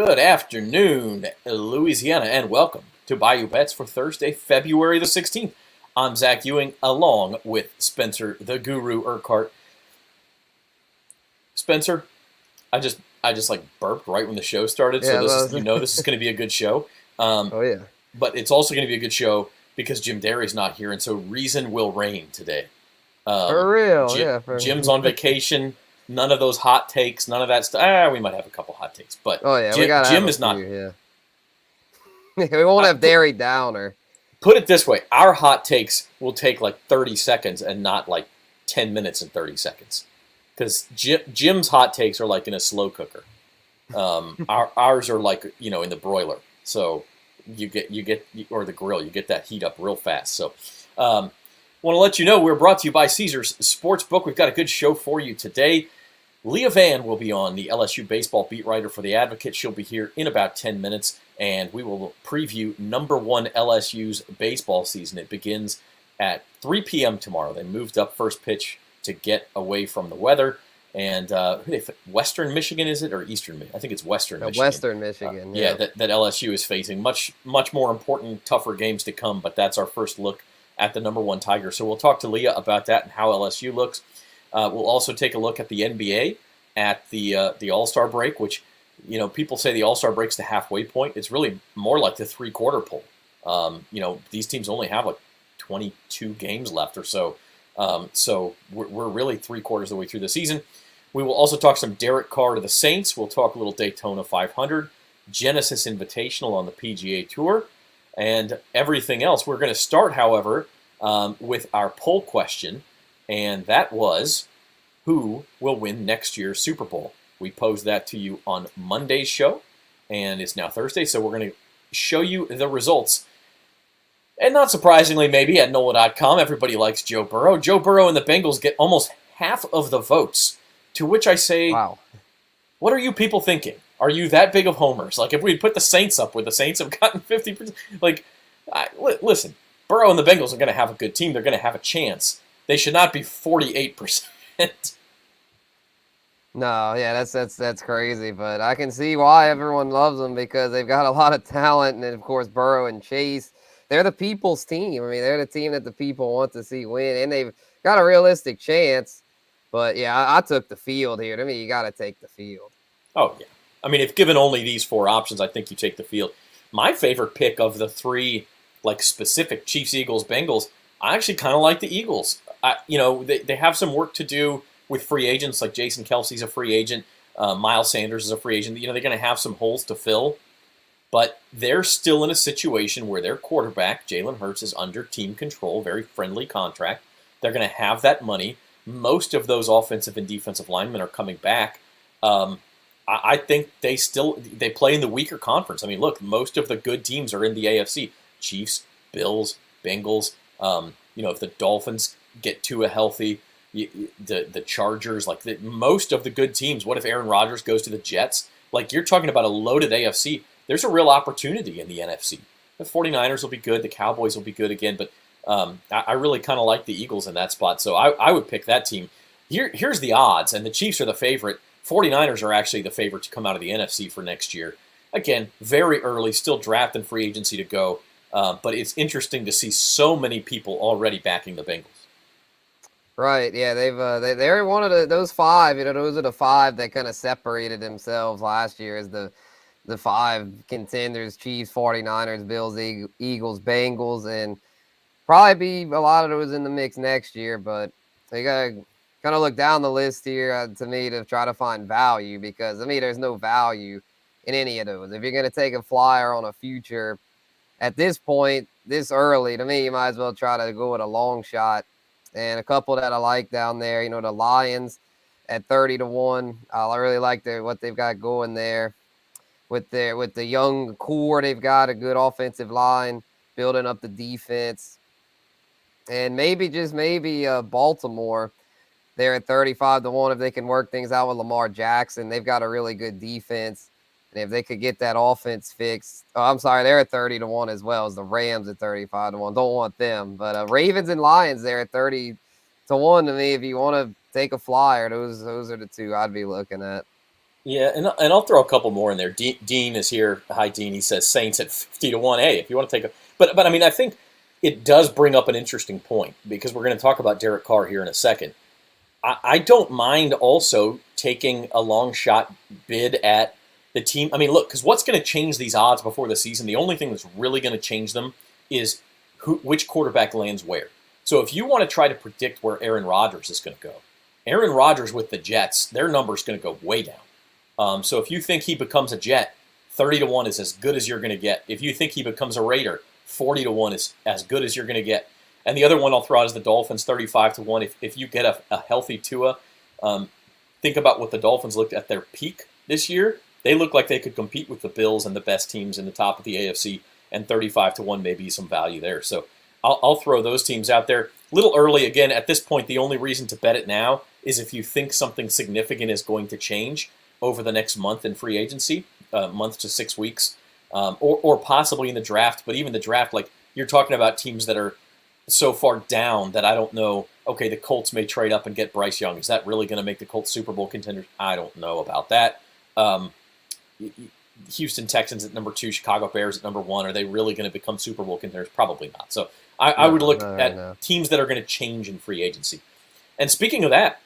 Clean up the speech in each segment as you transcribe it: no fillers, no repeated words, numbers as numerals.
Good afternoon, Louisiana, and welcome to Bayou Bets for Thursday, February the 16th. I'm Zach Ewing, along with Spencer the Guru Urquhart. Spencer, I just like burped right when the show started, so this is going to be a good show. Yeah. But it's also going to be a good show because Jim Derry's not here, and so reason will reign today. For real, Jim's on vacation. None of those hot takes, none of that stuff. We might have a couple hot takes, but Jim is not. Yeah. We won't have Derry Downer. Put it this way: our hot takes will take like 30 seconds and not like 10 minutes and 30 seconds, because Jim's hot takes are like in a slow cooker. Ours are like in the broiler, so you get or the grill, you get that heat up real fast. So. Want to let you know we're brought to you by Caesars Sportsbook. We've got a good show for you today. Leah Vann will be on, the LSU baseball beat writer for The Advocate. She'll be here in about 10 minutes, and we will preview number one LSU's baseball season. It begins at 3 p.m. tomorrow. They moved up first pitch to get away from the weather. And Western Michigan, is it, or Eastern Michigan? I think it's Western Michigan. Western Michigan, yeah. That LSU is facing. Much more important, tougher games to come, but that's our first look at the number one Tiger. So we'll talk to Leah about that and how LSU looks. We'll also take a look at the NBA at the All-Star break, which, people say the All-Star break's the halfway point. It's really more like the three-quarter pull. These teams only have like 22 games left or so. So we're really three-quarters of the way through the season. We will also talk some Derek Carr to the Saints. We'll talk a little Daytona 500, Genesis Invitational on the PGA Tour, and everything else. We're going to start, however, with our poll question, and that was, who will win next year's Super Bowl? We posed that to you on Monday's show, and it's now Thursday, so we're going to show you the results. And not surprisingly, maybe, at NOLA.com, everybody likes Joe Burrow. Joe Burrow and the Bengals get almost half of the votes, to which I say, wow. What are you people thinking? Are you that big of homers? Like, if we put the Saints up where the Saints have gotten 50%, listen, Burrow and the Bengals are going to have a good team. They're going to have a chance. They should not be 48%. No, yeah, that's crazy, but I can see why everyone loves them, because they've got a lot of talent, and then, of course, Burrow and Chase, they're the people's team. I mean, they're the team that the people want to see win, and they've got a realistic chance. But, yeah, I took the field here. To me, you got to take the field. Oh, yeah. I mean, if given only these four options, I think you take the field. My favorite pick of the three, specific Chiefs, Eagles, Bengals, I actually kind of like the Eagles. They have some work to do with free agents, like Jason Kelce's a free agent, Miles Sanders is a free agent. They're going to have some holes to fill, but they're still in a situation where their quarterback, Jalen Hurts, is under team control, very friendly contract. They're going to have that money. Most of those offensive and defensive linemen are coming back. I think they play in the weaker conference. I mean, look, most of the good teams are in the AFC. Chiefs, Bills, Bengals. If the Dolphins get Tua healthy, the Chargers, most of the good teams. What if Aaron Rodgers goes to the Jets? You're talking about a loaded AFC. There's a real opportunity in the NFC. The 49ers will be good. The Cowboys will be good again. But I really kind of like the Eagles in that spot. So I would pick that team. Here's the odds, and the Chiefs are the favorite. 49ers are actually the favorite to come out of the NFC for next year. Again, very early, still draft and free agency to go. But it's interesting to see so many people already backing the Bengals. Right, yeah, they're one of those five. Those are the five that kind of separated themselves last year as the five contenders: Chiefs, 49ers, Bills, Eagles, Bengals, and probably be a lot of those in the mix next year. But they gotta kind of look down the list here to me to try to find value, because there's no value in any of those. If you're going to take a flyer on a future at this point, this early, to me, you might as well try to go with a long shot. And a couple that I like down there, the Lions at 30-1. I really like what they've got going there with the young core. They've got a good offensive line, building up the defense, and maybe Baltimore. They're at 35-1 if they can work things out with Lamar Jackson. They've got a really good defense, and if they could get that offense fixed, they're at 30-1 as well as the Rams at 35-1. Don't want them, but Ravens and Lions, they're at 30-1 to me. If you want to take a flyer, those are the two I'd be looking at. Yeah, and I'll throw a couple more in there. Dean is here. Hi, Dean. He says Saints at 50 to 1. Hey, if you want to take a, but I mean, I think it does bring up an interesting point because we're going to talk about Derek Carr here in a second. I don't mind also taking a long shot bid at the team. I mean, look, because what's going to change these odds before the season? The only thing that's really going to change them is which quarterback lands where. So if you want to try to predict where Aaron Rodgers is going to go, Aaron Rodgers with the Jets, their number is going to go way down. So if you think he becomes a Jet, 30 to 1 is as good as you're going to get. If you think he becomes a Raider, 40 to 1 is as good as you're going to get. And the other one I'll throw out is the Dolphins, 35 to 1. If you get a healthy Tua, think about what the Dolphins looked at their peak this year. They look like they could compete with the Bills and the best teams in the top of the AFC, and 35 to 1 may be some value there. So I'll throw those teams out there. A little early, again, at this point, the only reason to bet it now is if you think something significant is going to change over the next month in free agency, month to 6 weeks, or possibly in the draft. But even the draft, like you're talking about teams that are so far down that I don't know. Okay, the Colts may trade up and get Bryce Young. Is that really going to make the Colts Super Bowl contenders? I don't know about that. Houston Texans at number 2, Chicago Bears at number 1. Are they really going to become Super Bowl contenders? Probably not. So I would look at teams that are going to change in free agency. And speaking of that,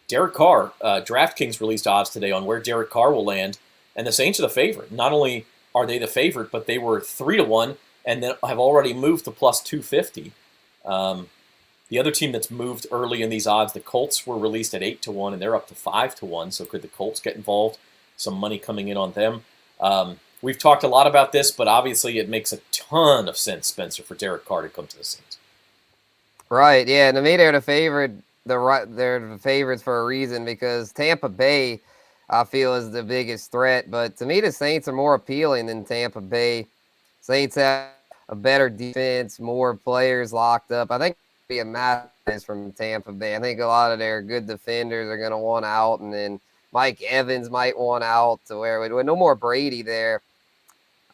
Derek Carr, DraftKings released odds today on where Derek Carr will land, and the Saints are the favorite. Not only are they the favorite, but they were 3 to 1 and then have already moved to plus 250. The other team that's moved early in these odds, the Colts, were released at 8 to 1, and they're up to 5 to 1. So could the Colts get involved? Some money coming in on them. We've talked a lot about this, but obviously it makes a ton of sense, Spencer, for Derek Carr to come to the Saints. Right, yeah, and to me they're the favorite. They're the favorites for a reason because Tampa Bay, I feel, is the biggest threat. But to me, the Saints are more appealing than Tampa Bay. Saints have a better defense, more players locked up. I think it'll be a madness from Tampa Bay. I think a lot of their good defenders are going to want out, and then Mike Evans might want out to where with no more Brady there.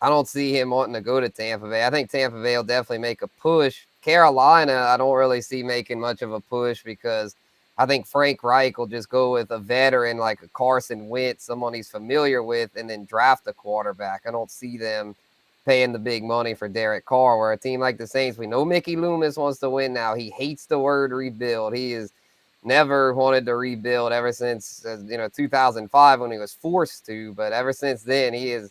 I don't see him wanting to go to Tampa Bay. I think Tampa Bay will definitely make a push. Carolina, I don't really see making much of a push because I think Frank Reich will just go with a veteran like a Carson Wentz, someone he's familiar with, and then draft a quarterback. I don't see them paying the big money for Derek Carr, where a team like the Saints, we know Mickey Loomis wants to win now. He hates the word rebuild. He has never wanted to rebuild ever since 2005 when he was forced to, but ever since then, he has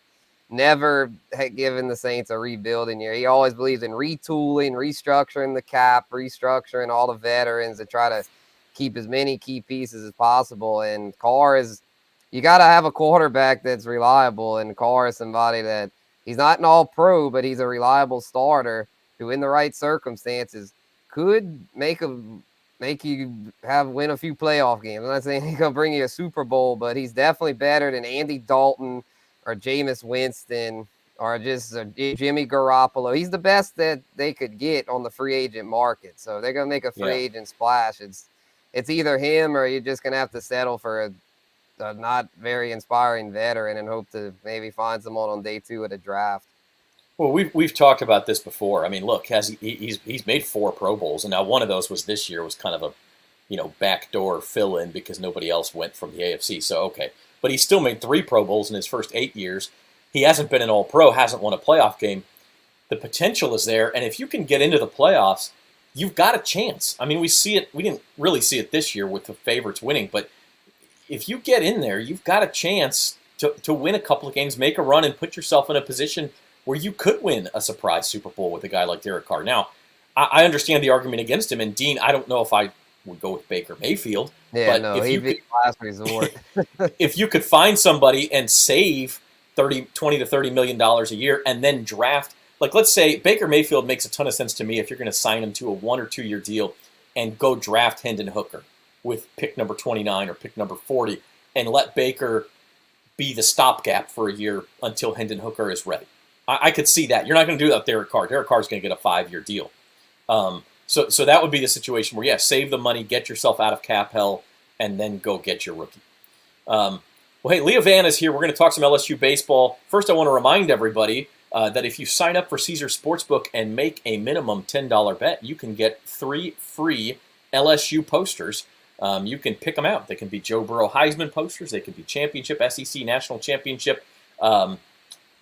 never given the Saints a rebuilding year. He always believes in retooling, restructuring the cap, restructuring all the veterans to try to keep as many key pieces as possible. And Carr is, you got to have a quarterback that's reliable. And Carr is somebody that he's not an all-pro, but he's a reliable starter who, in the right circumstances, could make you win a few playoff games. I'm not saying he's gonna bring you a Super Bowl, but he's definitely better than Andy Dalton or Jameis Winston, or just Jimmy Garoppolo. He's the best that they could get on the free agent market. So they're going to make a free agent splash. It's either him or you're just going to have to settle for a not very inspiring veteran and hope to maybe find someone on day 2 of the draft. Well, we've talked about this before. I mean, look, he's made 4 Pro Bowls, and now one of those was this year, was kind of a backdoor fill-in because nobody else went from the AFC. So okay. But he still made 3 Pro Bowls in his first 8 years. He hasn't been an All-Pro, hasn't won a playoff game. The potential is there, and if you can get into the playoffs, you've got a chance. I mean, we see it. We didn't really see it this year with the favorites winning, but if you get in there, you've got a chance to win a couple of games, make a run, and put yourself in a position where you could win a surprise Super Bowl with a guy like Derek Carr. Now, I understand the argument against him, and Dean, I don't know if I would go with Baker Mayfield. Yeah, but no, he'd be last resort. If you could find somebody and save $20 to $30 million a year and then draft, like let's say Baker Mayfield makes a ton of sense to me if you're going to sign him to a 1 or 2 year deal and go draft Hendon Hooker with pick number 29 or pick number 40 and let Baker be the stopgap for a year until Hendon Hooker is ready. I could see that. You're not going to do that with Derek Carr. Derek Carr is going to get a 5-year deal. So that would be the situation where, save the money, get yourself out of cap hell, and then go get your rookie. Well, hey, Leah Vann is here. We're going to talk some LSU baseball. First, I want to remind everybody that if you sign up for Caesars Sportsbook and make a minimum $10 bet, you can get 3 free LSU posters. You can pick them out. They can be Joe Burrow Heisman posters. They can be championship, SEC national championship.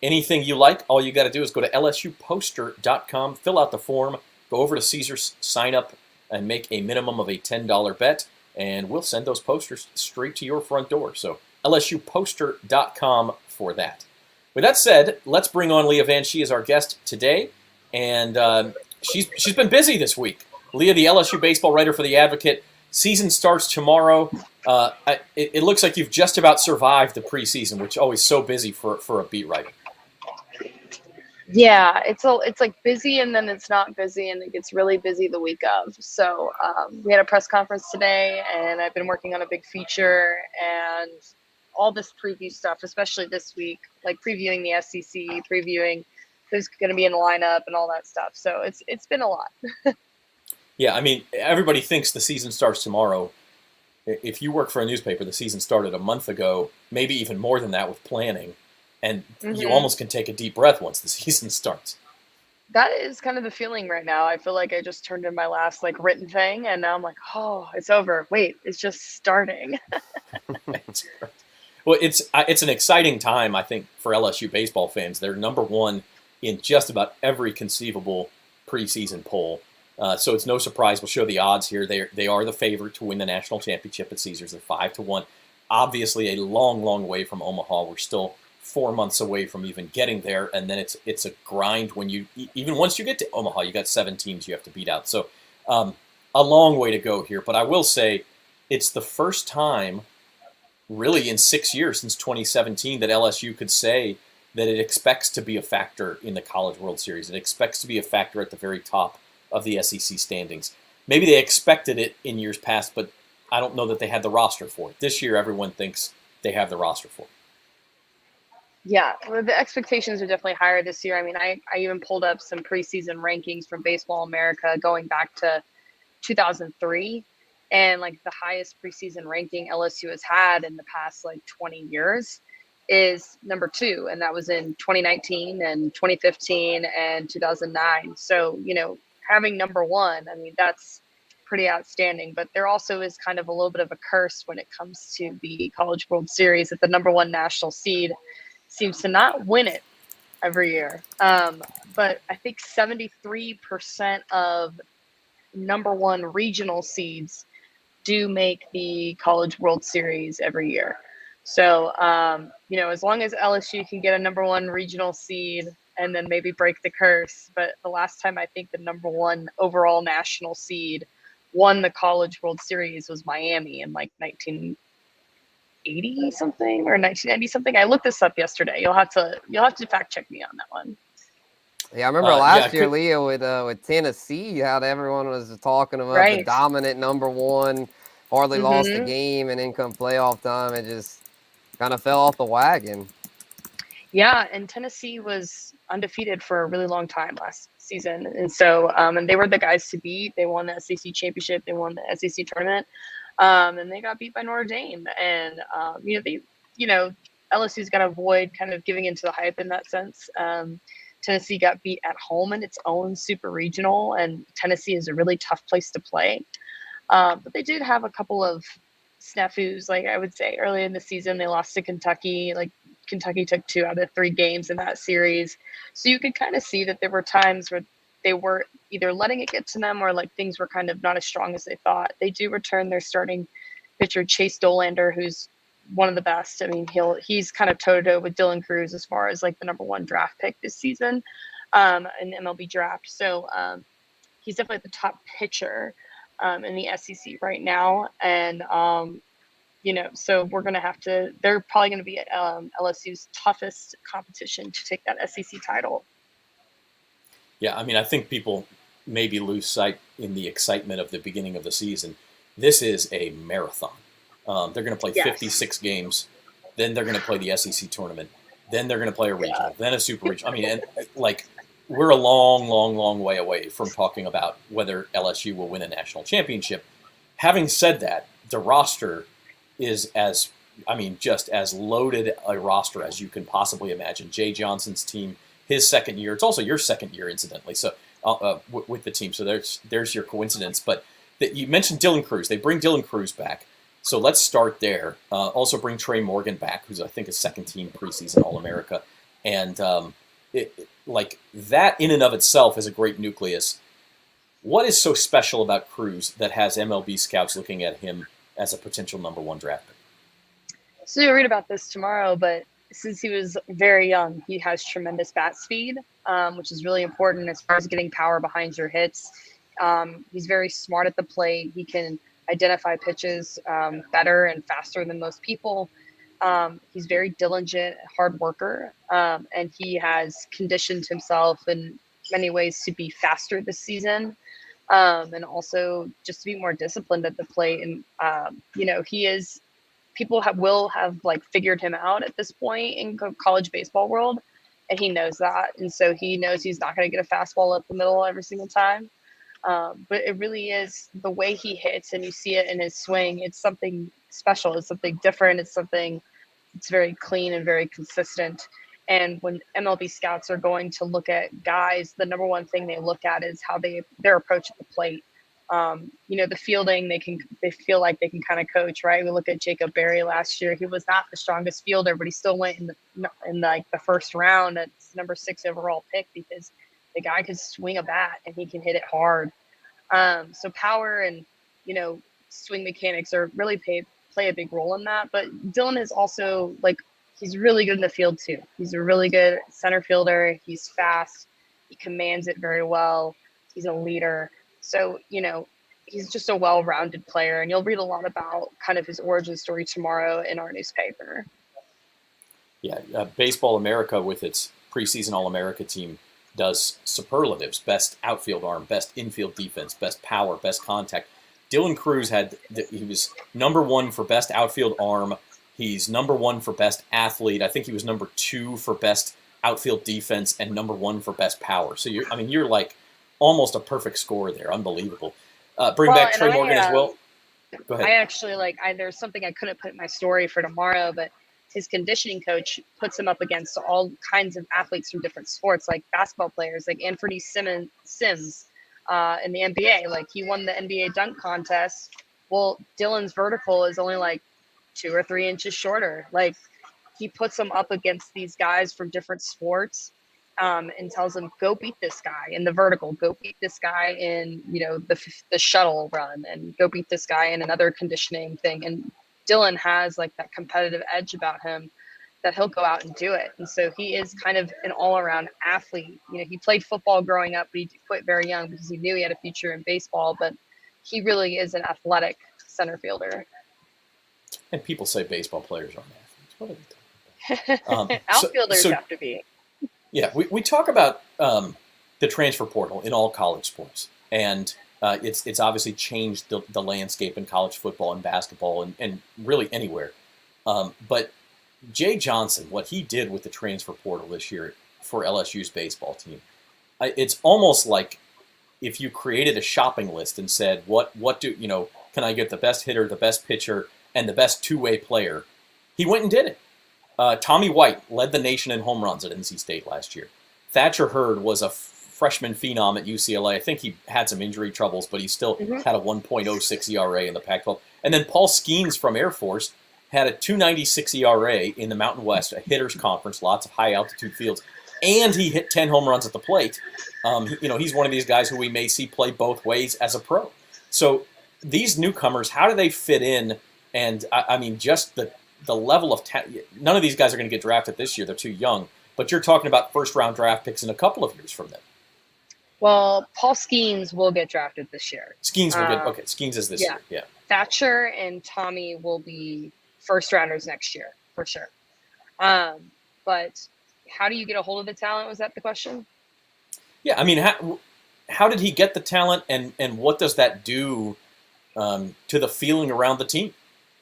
Anything you like, all you got to do is go to lsuposter.com, fill out the form, go over to Caesars, sign up, and make a minimum of a $10 bet, and we'll send those posters straight to your front door. So lsuposter.com for that. With that said, let's bring on Leah Vann. She is our guest today, and she's been busy this week. Leah, the LSU baseball writer for The Advocate. Season starts tomorrow. It looks like you've just about survived the preseason, which is always so busy for a beat writer. Yeah, it's like busy and then it's not busy and it gets really busy the week of. So we had a press conference today and I've been working on a big feature and all this preview stuff, especially this week, like previewing the SEC, previewing who's going to be in the lineup and all that stuff. So it's been a lot. Yeah, I mean, everybody thinks the season starts tomorrow. If you work for a newspaper, the season started a month ago, maybe even more than that with planning. And you almost can take a deep breath once the season starts. That is kind of the feeling right now. I feel like I just turned in my last written thing and now I'm like, oh, it's over. Wait, it's just starting. Well, it's an exciting time, I think, for LSU baseball fans. They're number one in just about every conceivable preseason poll. So it's no surprise. We'll show the odds here. They are the favorite to win the national championship at Caesars. They're 5-1. Obviously, a long, long way from Omaha. We're still 4 months away from even getting there, and then it's a grind when even once you get to Omaha, you got 7 teams you have to beat out. So a long way to go here. But I will say it's the first time really in 6 years since 2017 that LSU could say that it expects to be a factor in the College World Series. It expects to be a factor at the very top of the SEC standings. Maybe they expected it in years past, but I don't know that they had the roster for it. This year, everyone thinks they have the roster for it. Yeah, well, the expectations are definitely higher this year. I mean, I even pulled up some preseason rankings from Baseball America going back to 2003. And the highest preseason ranking LSU has had in the past 20 years is number 2. And that was in 2019 and 2015 and 2009. So, having number 1, I mean, that's pretty outstanding. But there also is kind of a little bit of a curse when it comes to the College World Series that the number 1 national seed seems to not win it every year. But I think 73% of number 1 regional seeds do make the College World Series every year. So, as long as LSU can get a number 1 regional seed and then maybe break the curse. But the last time I think the number 1 overall national seed won the College World Series was Miami in 1980 something or 1990 something. I looked this up yesterday. You'll have to fact check me on that one. Yeah, I remember last year, Leah, with Tennessee, how everyone was talking about the dominant number 1, hardly lost a game, and then come playoff time, it just kind of fell off the wagon. Yeah, and Tennessee was undefeated for a really long time last season, and so and they were the guys to beat. They won the SEC championship, they won the SEC tournament, and they got beat by Notre Dame. And LSU's got to avoid kind of giving into the hype in that sense. Tennessee got beat at home in its own super regional, and Tennessee is a really tough place to play. But they did have a couple of snafus, I would say, early in the season. They lost to Kentucky. Kentucky took 2 out of 3 games in that series. So you could kind of see that there were times where they were either letting it get to them or things were kind of not as strong as they thought. They do return their starting pitcher, Chase Dolander, who's one of the best. I mean, he's kind of toe-to-toe with Dylan Cruz as far as the number 1 draft pick this season in the MLB draft. So he's definitely the top pitcher in the SEC right now. And, so we're going to have to, they're probably going to be LSU's toughest competition to take that SEC title. Yeah, I mean, I think people maybe lose sight in the excitement of the beginning of the season. This is a marathon. They're going to play 56 games. Then they're going to play the SEC tournament. Then they're going to play a regional, then a super regional. I mean, and we're a long, long, long way away from talking about whether LSU will win a national championship. Having said that, the roster is just as loaded a roster as you can possibly imagine. Jay Johnson's team, his second year. It's also your second year, incidentally. So with the team. So there's your coincidence. But that you mentioned Dylan Cruz. They bring Dylan Cruz back. So let's start there. Also bring Trey Morgan back, who's I think a second-team preseason All-America. And like that in and of itself is a great nucleus. What is so special about Cruz that has MLB scouts looking at him as a potential number 1 draft pick? So you'll read about this tomorrow, but since he was very young, he has tremendous bat speed, which is really important as far as getting power behind your hits. He's very smart at the plate. He can identify pitches better and faster than most people. He's very diligent, hard worker, and he has conditioned himself in many ways to be faster this season, and also just to be more disciplined at the plate. And he is. People will have like figured him out at this point in college baseball world, and he knows that, and so he knows he's not going to get a fastball up the middle every single time. But it really is the way he hits, and you see it in his swing. It's something special. It's something different. It's very clean and very consistent. And when MLB scouts are going to look at guys, the number one thing they look at is how their approach at the plate. The fielding, they feel like they can kind of coach, right? We look at Jacob Berry last year. He was not the strongest fielder, but he still went in the first round at number 6 overall pick because the guy could swing a bat and he can hit it hard. So power and, swing mechanics are really play a big role in that. But Dylan is also he's really good in the field too. He's a really good center fielder. He's fast. He commands it very well. He's a leader. So, he's just a well-rounded player, and you'll read a lot about kind of his origin story tomorrow in our newspaper. Yeah, Baseball America with its preseason All-America team does superlatives: best outfield arm, best infield defense, best power, best contact. Dylan Cruz he was number 1 for best outfield arm. He's number 1 for best athlete. I think he was number 2 for best outfield defense and number 1 for best power. So you're like almost a perfect score there. Unbelievable. Bring back Trey Morgan as well. Go ahead. I actually there's something I couldn't put in my story for tomorrow, but his conditioning coach puts him up against all kinds of athletes from different sports, like basketball players, like Anthony Sims in the NBA. Like he won the NBA dunk contest. Well, Dylan's vertical is only 2 or 3 inches shorter. Like he puts him up against these guys from different sports. And tells them, go beat this guy in the vertical, go beat this guy in, the shuttle run, and go beat this guy in another conditioning thing. And Dylan has that competitive edge about him that he'll go out and do it. And so he is kind of an all-around athlete. He played football growing up, but he quit very young because he knew he had a future in baseball, but he really is an athletic center fielder. And people say baseball players aren't athletes. What are they talking about? Outfielders have to be. Yeah, we talk about the transfer portal in all college sports, and it's obviously changed the landscape in college football and basketball and really anywhere. But Jay Johnson, what he did with the transfer portal this year for LSU's baseball team, it's almost like if you created a shopping list and said, what can I get the best hitter, the best pitcher, and the best two-way player? He went and did it. Tommy White led the nation in home runs at NC State last year. Thatcher Hurd was a freshman phenom at UCLA. I think he had some injury troubles, but he still had a 1.06 ERA in the Pac-12. And then Paul Skeens from Air Force had a 2.96 ERA in the Mountain West, a hitter's conference, lots of high-altitude fields. And he hit 10 home runs at the plate. He's one of these guys who we may see play both ways as a pro. So these newcomers, how do they fit in? And, just the level of none of these guys are going to get drafted this year. They're too young. But you're talking about first-round draft picks in a couple of years from them. Well, Paul Skeens will get drafted this year. Skeens will get – okay, Skeens is this year, yeah. Thatcher and Tommy will be first-rounders next year, for sure. But how do you get a hold of the talent? Was that the question? Yeah, how did he get the talent, and what does that do to the feeling around the team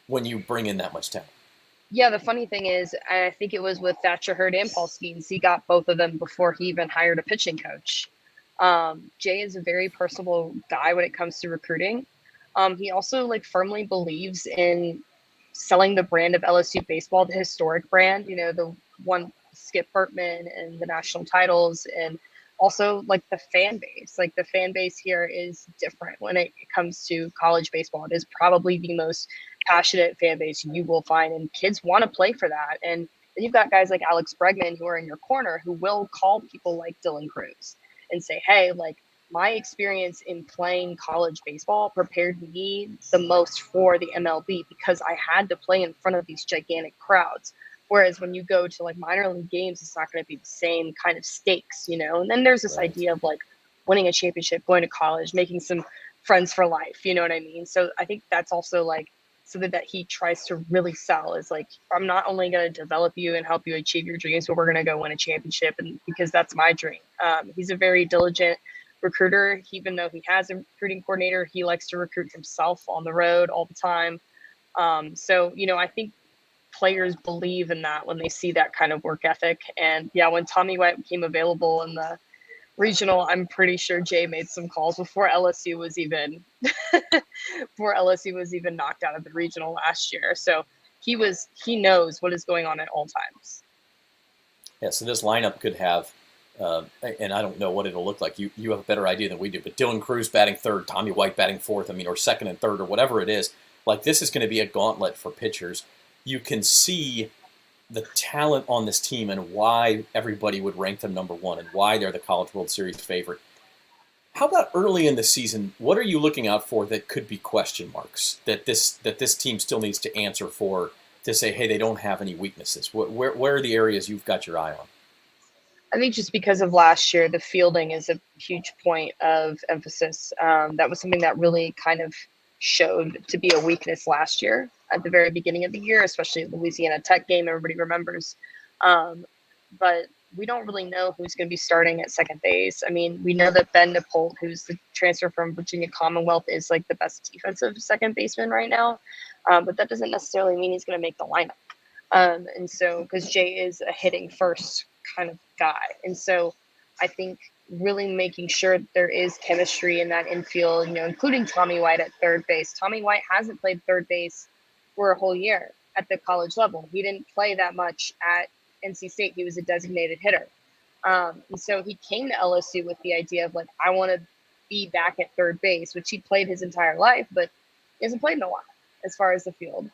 when you bring in that much talent? Yeah, the funny thing is, I think it was with Thatcher Hurd and Paul Skeens. He got both of them before he even hired a pitching coach. Jay is a very personable guy when it comes to recruiting. He also firmly believes in selling the brand of LSU baseball, the historic brand, the one Skip Bertman and the national titles and also like the fan base. Like the fan base here is different when it comes to college baseball. It is probably the most passionate fan base you will find, and kids want to play for that. And then you've got guys like Alex Bregman who are in your corner who will call people like Dylan Cruz and say, hey, like my experience in playing college baseball prepared me the most for the MLB because I had to play in front of these gigantic crowds. Whereas when you go to like minor league games, it's not going to be the same kind of stakes, you know? And then there's this idea of like winning a championship, going to college, making some friends for life, you know what I mean? So I think that's also like something that he tries to really sell is like, I'm not only going to develop you and help you achieve your dreams, but we're going to go win a championship. And because that's my dream. He's a very diligent recruiter. Even though he has a recruiting coordinator, he likes to recruit himself on the road all the time. So, you know, I think players believe in that when they see that kind of work ethic. And yeah, when Tommy White became available in the regional, I'm pretty sure Jay made some calls before LSU was even knocked out of the regional last year. So he knows what is going on at all times. Yeah, so this lineup could have, and I don't know what it'll look like. You have a better idea than we do. But Dylan Cruz batting third, Tommy White batting fourth. I mean, or second and third, or whatever it is. Like this is going to be a gauntlet for pitchers. You can see the talent on this team and why everybody would rank them number one and why they're the College World Series favorite. How about early in the season? What are you looking out for that could be question marks that this team still needs to answer for to say, hey, they don't have any weaknesses? Where are the areas you've got your eye on? I think just because of last year, the fielding is a huge point of emphasis. That was something that really kind of showed to be a weakness last year at the very beginning of the year, especially the Louisiana Tech game, everybody remembers. But we don't really know who's going to be starting at second base. I mean, we know that Ben DePolt, who's the transfer from Virginia Commonwealth, is like the best defensive second baseman right now. But that doesn't necessarily mean he's going to make the lineup. And so, because Jay is a hitting first kind of guy. And so I think really making sure that there is chemistry in that infield, you know, including Tommy White at third base. Tommy White hasn't played third base for a whole year at the college level. He didn't play that much at NC State. He was a designated hitter. And so he came to LSU with the idea of like, I want to be back at third base, which he played his entire life, but he hasn't played in a while as far as the field.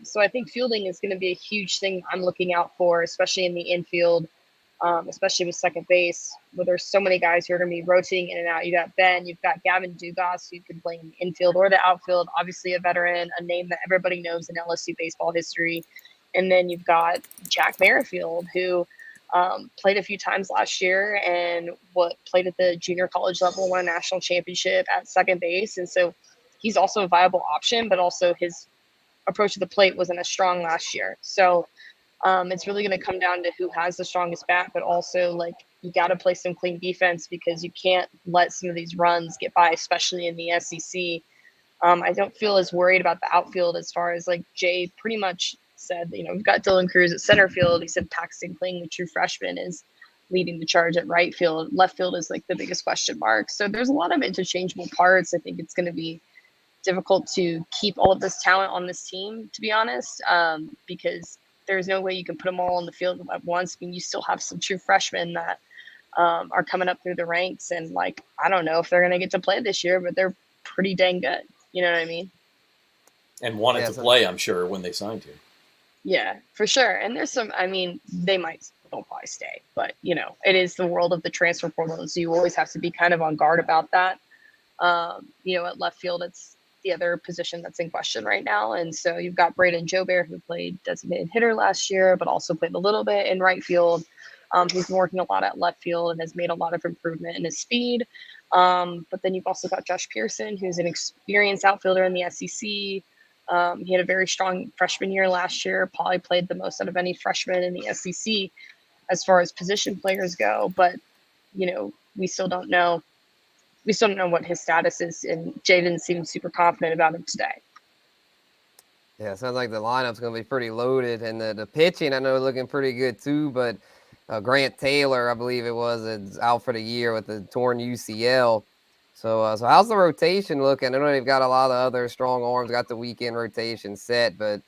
So I think fielding is going to be a huge thing I'm looking out for, especially in the infield, especially with second base, where there's so many guys who are going to be rotating in and out. You got Ben, you've got Gavin Dugas, who can play in the infield or the outfield, obviously a veteran, a name that everybody knows in LSU baseball history. And then you've got Jack Merrifield, who played a few times last year and played at the junior college level, won a national championship at second base. And so he's also a viable option, but also his approach to the plate wasn't as strong last year. So it's really going to come down to who has the strongest bat, but also like you got to play some clean defense because you can't let some of these runs get by, especially in the SEC. I don't feel as worried about the outfield as far as like Jay pretty much said, you know, we've got Dylan Cruz at center field. He said Paxton Kling, the true freshman, is leading the charge at right field. Left field is like the biggest question mark. So there's a lot of interchangeable parts. I think it's going to be difficult to keep all of this talent on this team, to be honest, because there's no way you can put them all on the field at once. I mean, you still have some true freshmen that are coming up through the ranks, and like I don't know if they're going to get to play this year, but they're pretty dang good. You know what I mean? And wanted to play, I'm sure, when they signed him. Yeah, for sure. And there's some, I mean, they might still probably stay, but you know, it is the world of the transfer portal, so you always have to be kind of on guard about that. You know, at left field, it's the other position that's in question right now. And so you've got Braden Jobert, who played designated hitter last year, but also played a little bit in right field. He's been working a lot at left field and has made a lot of improvement in his speed. But then you've also got Josh Pearson, who's an experienced outfielder in the SEC. He had a very strong freshman year last year, probably played the most out of any freshman in the SEC as far as position players go. But, you know, we still don't know what his status is, and Jay didn't seem super confident about him today. Yeah, it sounds like the lineup's going to be pretty loaded, and the pitching I know looking pretty good too. But Grant Taylor, I believe it was, is out for the year with the torn UCL. So how's the rotation looking? I know they've got a lot of other strong arms, got the weekend rotation set, but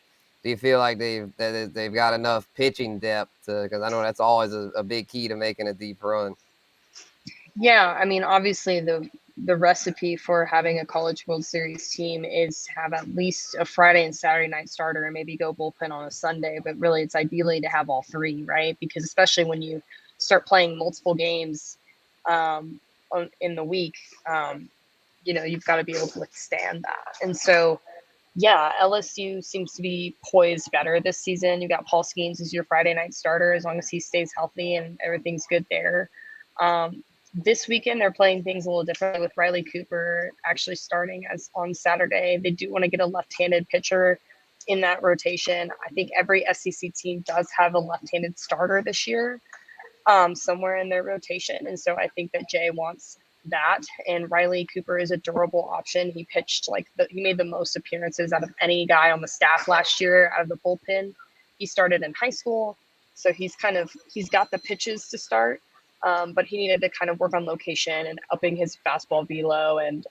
do you feel like they've got enough pitching depth? Because I know that's always a big key to making a deep run. Yeah, I mean, obviously the recipe for having a College World Series team is to have at least a Friday and Saturday night starter and maybe go bullpen on a Sunday. But really, it's ideally to have all three, right? Because especially when you start playing multiple games in the week, you've got to be able to withstand that. And so, yeah, LSU seems to be poised better this season. You got Paul Skeens as your Friday night starter as long as he stays healthy and everything's good there. This weekend they're playing things a little differently with Riley Cooper actually starting as on Saturday. They do want to get a left-handed pitcher in that rotation. I think every SEC team does have a left-handed starter this year, somewhere in their rotation. And so I think that Jay wants that. And Riley Cooper is a durable option. He pitched he made the most appearances out of any guy on the staff last year out of the bullpen. He started in high school. So he's got the pitches to start. But he needed to kind of work on location and upping his fastball velo. And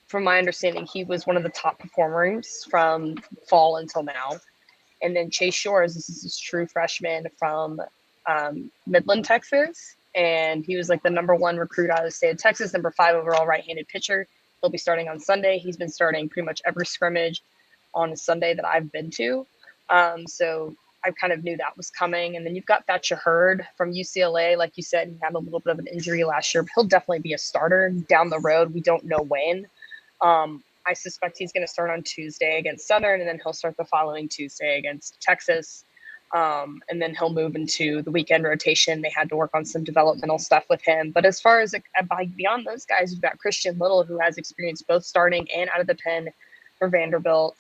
from my understanding, he was one of the top performers from fall until now. And then Chase Shores, this is his true freshman from Midland, Texas. And he was like the number one recruit out of the state of Texas, number 5 overall right-handed pitcher. He'll be starting on Sunday. He's been starting pretty much every scrimmage on a Sunday that I've been to. So I kind of knew that was coming. And then you've got Thatcher Hurd from UCLA. Like you said, he had a little bit of an injury last year, but he'll definitely be a starter down the road. We don't know when. I suspect he's going to start on Tuesday against Southern, and then he'll start the following Tuesday against Texas. And then he'll move into the weekend rotation. They had to work on some developmental stuff with him. But as far as beyond those guys, you've got Christian Little, who has experience both starting and out of the pen for Vanderbilt.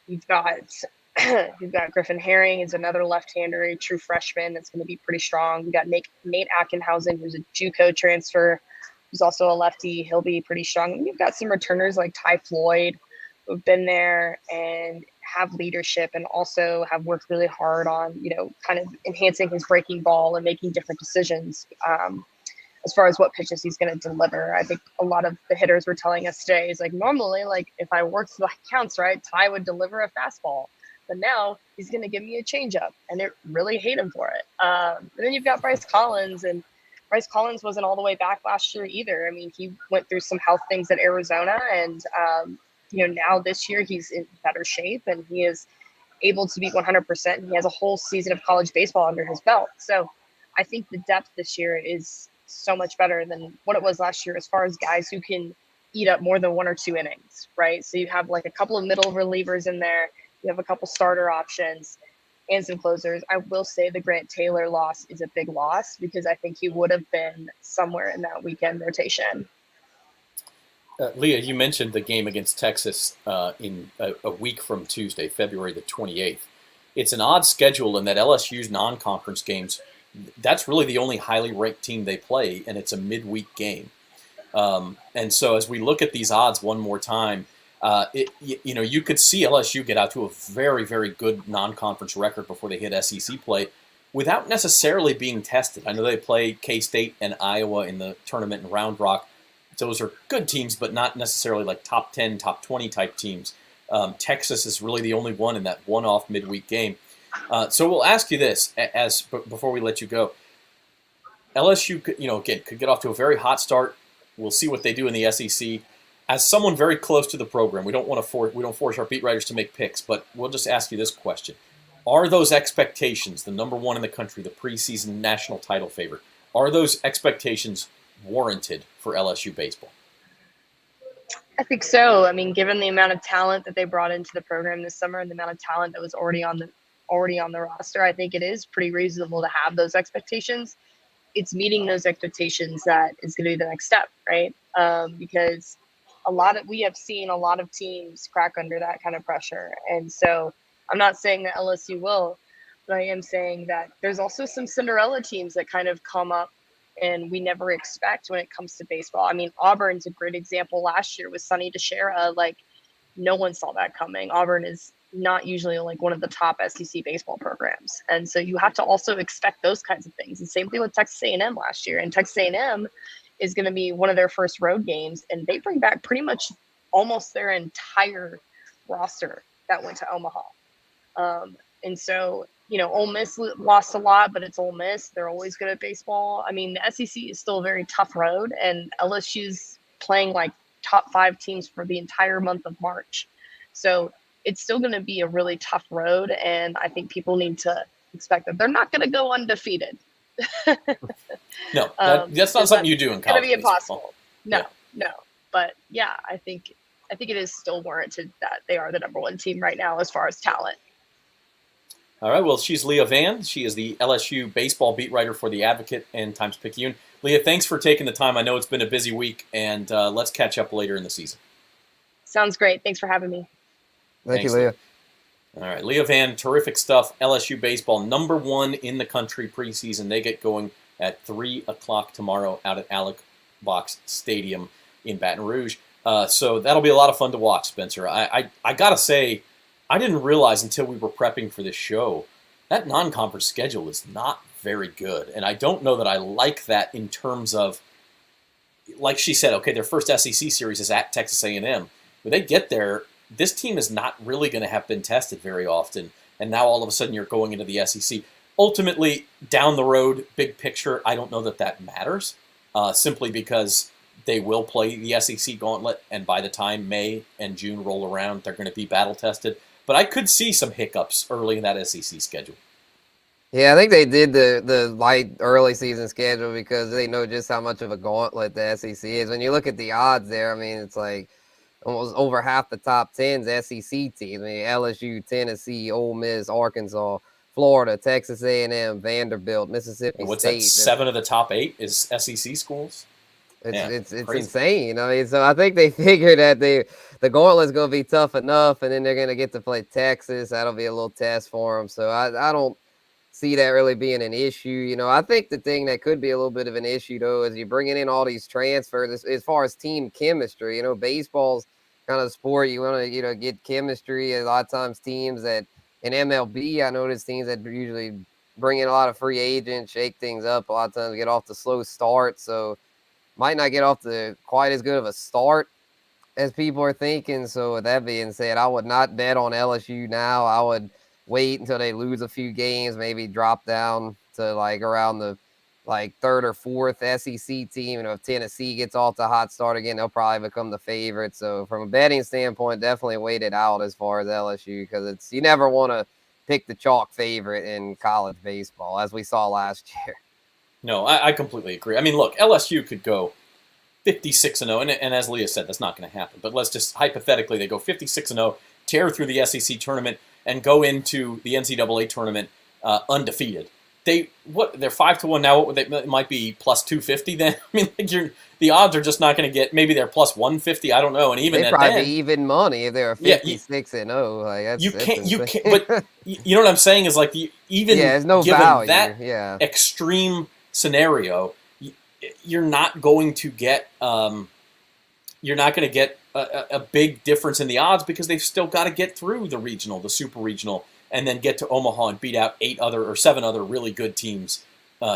You've got Griffin Herring is another left-hander, a true freshman that's going to be pretty strong. We've got Nate Atkinhausen, who's a JUCO transfer, who's also a lefty. He'll be pretty strong. And you've got some returners like Ty Floyd, who've been there and have leadership and also have worked really hard on, kind of enhancing his breaking ball and making different decisions as far as what pitches he's going to deliver. I think a lot of the hitters were telling us today is like, normally, like if I worked the counts right, Ty would deliver a fastball. But now he's going to give me a changeup, and they really hate him for it. And then you've got Bryce Collins, and Bryce Collins wasn't all the way back last year either. I mean, he went through some health things at Arizona, and now this year he's in better shape, and he is able to be 100%. And he has a whole season of college baseball under his belt. So I think the depth this year is so much better than what it was last year as far as guys who can eat up more than 1 or 2 innings, right? So you have like a couple of middle relievers in there. You have a couple starter options and some closers. I will say the Grant Taylor loss is a big loss because I think he would have been somewhere in that weekend rotation. Leah, you mentioned the game against Texas in a week from Tuesday, February the 28th. It's an odd schedule in that LSU's non-conference games, that's really the only highly ranked team they play, and it's a midweek game. And so as we look at these odds one more time, you could see LSU get out to a very, very good non-conference record before they hit SEC play without necessarily being tested. I know they play K-State and Iowa in the tournament in Round Rock. Those are good teams, but not necessarily like top 10, top 20 type teams. Texas is really the only one in that one-off midweek game. So we'll ask you this before we let you go. LSU, could get off to a very hot start. We'll see what they do in the SEC. As someone very close to the program, we don't force our beat writers to make picks, but we'll just ask you this question: are those expectations, the number 1 in the country, the preseason national title favorite, are those expectations warranted for LSU baseball? I think so. I mean, given the amount of talent that they brought into the program this summer and the amount of talent that was already on the roster, I think it is pretty reasonable to have those expectations. It's meeting those expectations that is going to be the next step, right? Because we have seen a lot of teams crack under that kind of pressure. And so I'm not saying that LSU will, but I am saying that there's also some Cinderella teams that kind of come up and we never expect when it comes to baseball. I mean, Auburn's a great example last year with Sonny DeShera. Like, no one saw that coming. Auburn is not usually like one of the top SEC baseball programs. And so you have to also expect those kinds of things. And same thing with Texas A&M last year. And Texas A&M is going to be one of their first road games, and they bring back pretty much almost their entire roster that went to Omaha. And so Ole Miss lost a lot, but it's Ole Miss. They're always good at baseball. I mean, the SEC is still a very tough road, and LSU's playing like top 5 teams for the entire month of March. So it's still going to be a really tough road, and I think people need to expect that they're not going to go undefeated. No, that's not something you do in college. It's going to be baseball. impossible. No. But yeah, I think it is still warranted that they are the number 1 team right now as far as talent. All right, well, she's Leah Vann. She is the LSU baseball beat writer for The Advocate and Times-Picayune. Leah, thanks for taking the time. I know it's been a busy week, and let's catch up later in the season. Sounds great. Thanks for having me. Thank you, Leah. All right, Leah Vann, terrific stuff. LSU baseball, number 1 in the country preseason. They get going at 3 o'clock tomorrow out at Alec Box Stadium in Baton Rouge. So that'll be a lot of fun to watch, Spencer. I got to say, I didn't realize until we were prepping for this show that non-conference schedule is not very good. And I don't know that I like that in terms of, like she said, okay, their first SEC series is at Texas A&M. When they get there, this team is not really going to have been tested very often. And now all of a sudden you're going into the SEC. Ultimately, down the road, big picture, I don't know that that matters, simply because they will play the SEC gauntlet, and by the time May and June roll around, they're going to be battle-tested. But I could see some hiccups early in that SEC schedule. Yeah, I think they did the light early season schedule because they know just how much of a gauntlet the SEC is. When you look at the odds there, I mean, it's like almost over half the top 10's SEC teams. I mean, LSU, Tennessee, Ole Miss, Arkansas, Florida, Texas A&M, Vanderbilt, Mississippi What's State. that, 7 of the top 8 is SEC schools? It's insane. I mean, so I think they figured that the gauntlet's going to be tough enough, and then they're going to get to play Texas. That'll be a little test for them. So I don't see that really being an issue. I think the thing that could be a little bit of an issue, though, is you're bringing in all these transfers as far as team chemistry. Baseball's kind of the sport. You want to, get chemistry. A lot of times teams that in MLB, I notice teams that usually bring in a lot of free agents, shake things up. A lot of times get off the slow start. So might not get off to quite as good of a start as people are thinking. So with that being said, I would not bet on LSU now. I would wait until they lose a few games, maybe drop down to like around the third or fourth SEC team. If Tennessee gets off to a hot start again, they'll probably become the favorite. So from a betting standpoint, definitely wait it out as far as LSU, because you never want to pick the chalk favorite in college baseball, as we saw last year. No, I completely agree. I mean, look, LSU could go 56-0, and as Leah said, that's not going to happen. But let's just hypothetically, they go 56-0, tear through the SEC tournament, and go into the NCAA tournament undefeated. They're 5-1 now. They might be plus 250 then. I mean, the odds are just not going to get. Maybe they're plus 150. I don't know. And even they'd probably be even money if they were 56-0. Like you can't. But you know what I'm saying is like there's no given value. that extreme scenario, you're not going to get a big difference in the odds, because they've still got to get through the regional, the super regional, and then get to Omaha and beat out 7 other really good teams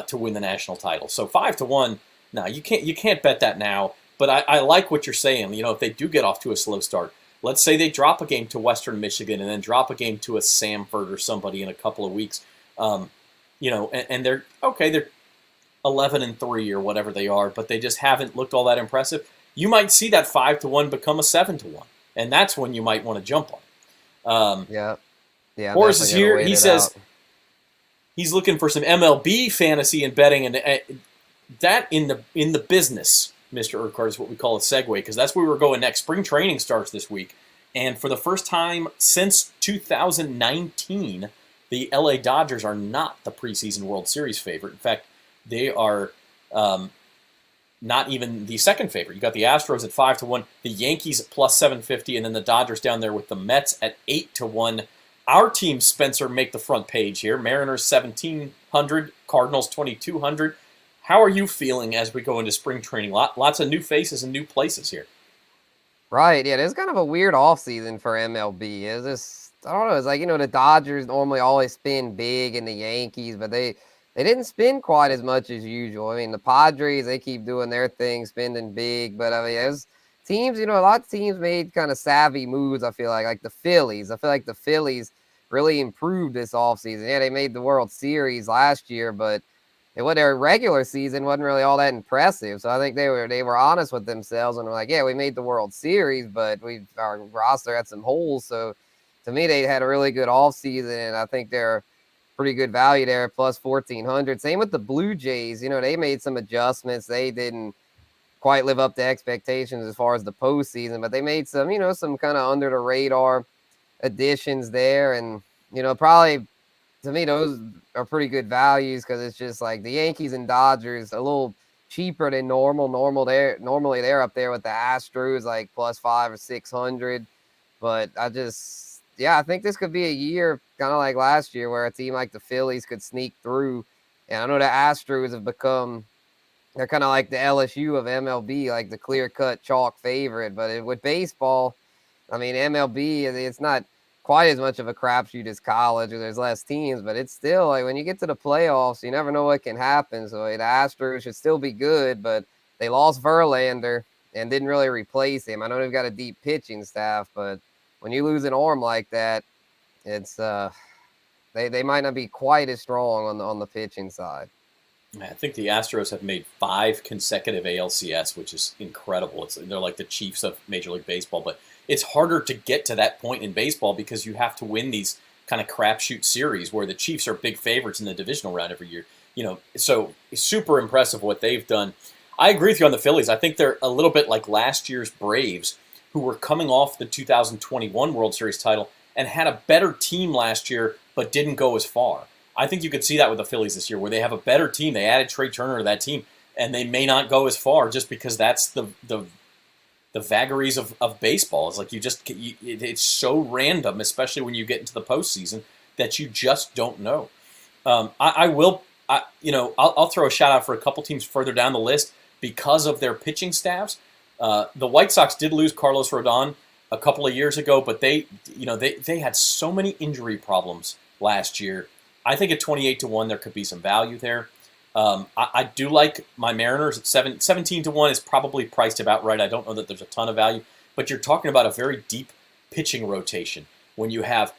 to win the national title. So 5-1, no, you can't bet that now. But I like what you're saying. If they do get off to a slow start, let's say they drop a game to Western Michigan and then drop a game to a Samford or somebody in a couple of weeks, and they're okay. They're 11-3 or whatever they are, but they just haven't looked all that impressive. You might see that 5-1 become a 7-1, and that's when you might want to jump on. Yeah. Horace is here. He says he's looking for some MLB fantasy and betting, and that in the business, Mr. Urquhart, is what we call a segue, because that's where we're going next. Spring training starts this week, and for the first time since 2019, the LA Dodgers are not the preseason World Series favorite. In fact, they are not even the second favorite. You got the Astros at 5-1, the Yankees at plus 750, and then the Dodgers down there with the Mets at 8-1. Our team, Spencer, make the front page here. Mariners 1,700, Cardinals 2,200. How are you feeling as we go into spring training? Lots of new faces and new places here. Right, yeah, it's kind of a weird offseason for MLB. It's just, I don't know, it's like, the Dodgers normally always spin big, and the Yankees, but they didn't spend quite as much as usual. I mean, the Padres, they keep doing their thing, spending big. But, I mean, there's teams, a lot of teams made kind of savvy moves, I feel like the Phillies. I feel like the Phillies really improved this offseason. Yeah, they made the World Series last year, but their regular season wasn't really all that impressive. So I think they were honest with themselves and were like, yeah, we made the World Series, but our roster had some holes. So to me, they had a really good offseason, and I think they're pretty good value there, plus 1,400. Same with the Blue Jays. They made some adjustments. They didn't quite live up to expectations as far as the postseason, but they made some, some kind of under the radar additions there. And, probably to me, those are pretty good values because it's just like the Yankees and Dodgers a little cheaper than normal. Normally they're up there with the Astros, like plus 500 or 600. But I think this could be a year kind of like last year where a team like the Phillies could sneak through. And I know the Astros have become, they're kind of like the LSU of MLB, like the clear-cut chalk favorite. But with baseball, I mean, MLB, it's not quite as much of a crapshoot as college, or there's less teams, but it's still like when you get to the playoffs, you never know what can happen. So the Astros should still be good, but they lost Verlander and didn't really replace him. I know they've got a deep pitching staff, but when you lose an arm like that, it's they might not be quite as strong on the pitching side. I think the Astros have made 5 consecutive ALCS, which is incredible. They're like the Chiefs of Major League Baseball, but it's harder to get to that point in baseball because you have to win these kind of crapshoot series where the Chiefs are big favorites in the divisional round every year. So super impressive what they've done. I agree with you on the Phillies. I think they're a little bit like last year's Braves, who were coming off the 2021 World Series title and had a better team last year but didn't go as far. I think you could see that with the Phillies this year, where they have a better team. They added Trey Turner to that team, and they may not go as far just because that's the vagaries of baseball. It's like it's so random, especially when you get into the postseason, that you just don't know. I'll throw a shout out for a couple teams further down the list because of their pitching staffs. The White Sox did lose Carlos Rodon a couple of years ago, but they had so many injury problems last year. I think at 28-1 there could be some value there. I do like my Mariners at 17-1 is probably priced about right. I don't know that there's a ton of value, but you're talking about a very deep pitching rotation when you have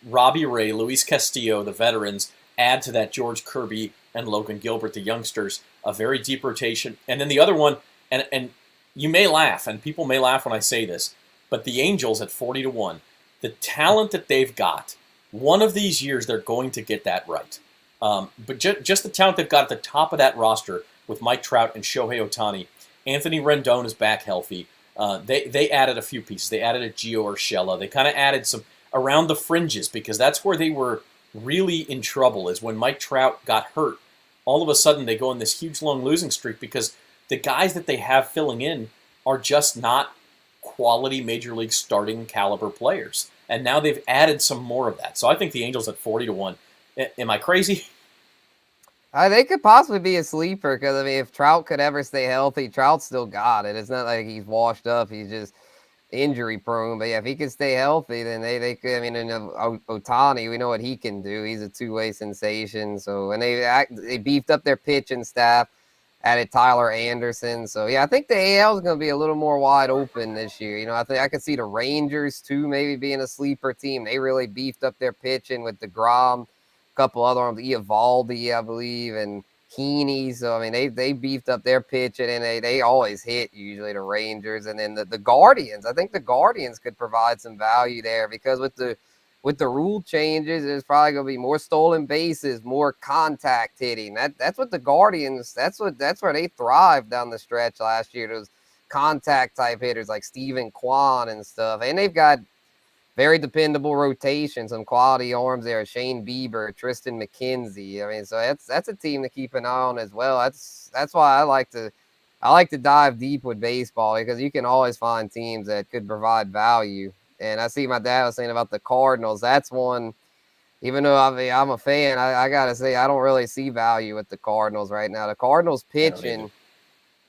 Robbie Ray, Luis Castillo, the veterans, add to that George Kirby and Logan Gilbert, the youngsters, a very deep rotation. And then the other one, and you may laugh, and people may laugh when I say this, but the Angels at 40-1, the talent that they've got, one of these years they're going to get that right. But just the talent they've got at the top of that roster with Mike Trout and Shohei Ohtani. Anthony Rendon is back healthy. They added a few pieces. They added a Gio Urshela. They kind of added some around the fringes because that's where they were really in trouble, is when Mike Trout got hurt. All of a sudden they go on this huge long losing streak because the guys that they have filling in are just not quality Major League starting caliber players. And now they've added some more of that. So I think the Angels at 40-1. Am I crazy? They could possibly be a sleeper because, I mean, if Trout could ever stay healthy, Trout still got it. It's not like he's washed up. He's just injury prone. But, yeah, if he could stay healthy, then they could. I mean, and Ohtani, we know what he can do. He's a two-way sensation. So, and they beefed up their pitching staff, added Tyler Anderson. So, yeah, I think the AL is going to be a little more wide open this year. I think I could see the Rangers, too, maybe being a sleeper team. They really beefed up their pitching with DeGrom. Couple other ones, Eovaldi, I believe, and Heaney. So, I mean, they beefed up their pitching, and they always hit, usually, the Rangers. And then the Guardians. I think the Guardians could provide some value there because with the rule changes, there's probably going to be more stolen bases, more contact hitting. That's what the Guardians, that's where they thrived down the stretch last year, those contact-type hitters like Steven Kwan and stuff. And they've got very dependable rotation, some quality arms there. Shane Bieber, Tristan McKenzie. I mean, so that's a team to keep an eye on as well. That's why I like to dive deep with baseball because you can always find teams that could provide value. And I see my dad was saying about the Cardinals. That's one. Even though I'm a fan, I gotta say I don't really see value with the Cardinals right now. The Cardinals pitching,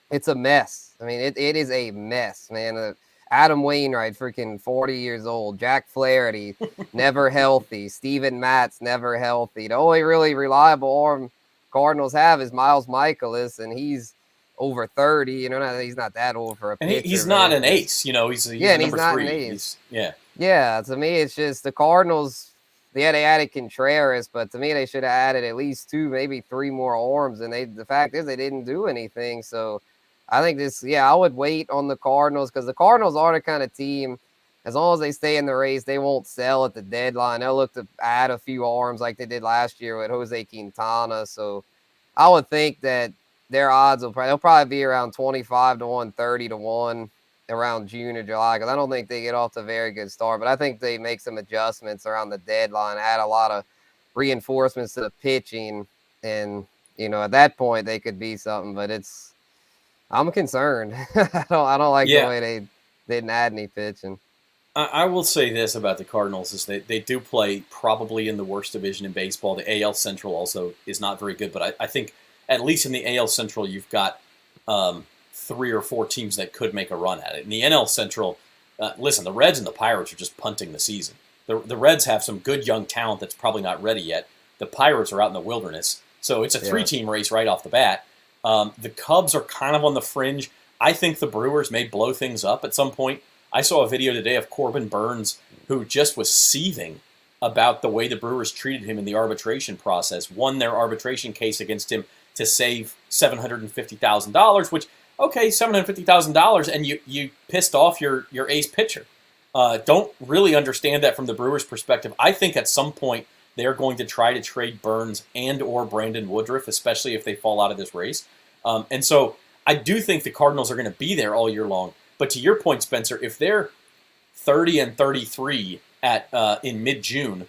it's a mess. I mean, it is a mess, man. Adam Wainwright, freaking 40 years old. Jack Flaherty, never healthy. Steven Matz, never healthy. The only really reliable arm Cardinals have is Miles Michaelis, and he's over 30. He's not that old for a pitcher. And he's not an ace. He's and number he's not 3. an ace. Yeah. Yeah, to me, it's just the Cardinals. they added Contreras, but to me, they should have added at least 2, maybe 3 more arms. And the fact is, they didn't do anything. So I think I would wait on the Cardinals because the Cardinals are the kind of team, as long as they stay in the race, they won't sell at the deadline. They'll look to add a few arms like they did last year with Jose Quintana. So I would think that their odds they'll probably be around 25 to 1, 30 to 1 around June or July, because I don't think they get off to a very good start. But I think they make some adjustments around the deadline, add a lot of reinforcements to the pitching, and at that point they could be something. But I'm concerned. I don't like the way they didn't add any pitching. I will say this about the Cardinals is they do play probably in the worst division in baseball. The AL Central also is not very good, but I think at least in the AL Central you've got 3 or 4 teams that could make a run at it. In the NL Central, listen, the Reds and the Pirates are just punting the season. The Reds have some good young talent that's probably not ready yet. The Pirates are out in the wilderness, so it's a 3-team race right off the bat. The Cubs are kind of on the fringe. I think the Brewers may blow things up at some point. I saw a video today of Corbin Burns, who just was seething about the way the Brewers treated him in the arbitration process, won their arbitration case against him to save $750,000, which, okay, $750,000, and you pissed off your ace pitcher. Don't really understand that from the Brewers' perspective. I think at some point they're going to try to trade Burns and or Brandon Woodruff, especially if they fall out of this race. And so I do think the Cardinals are going to be there all year long. But to your point, Spencer, if they're 30-33 in mid-June,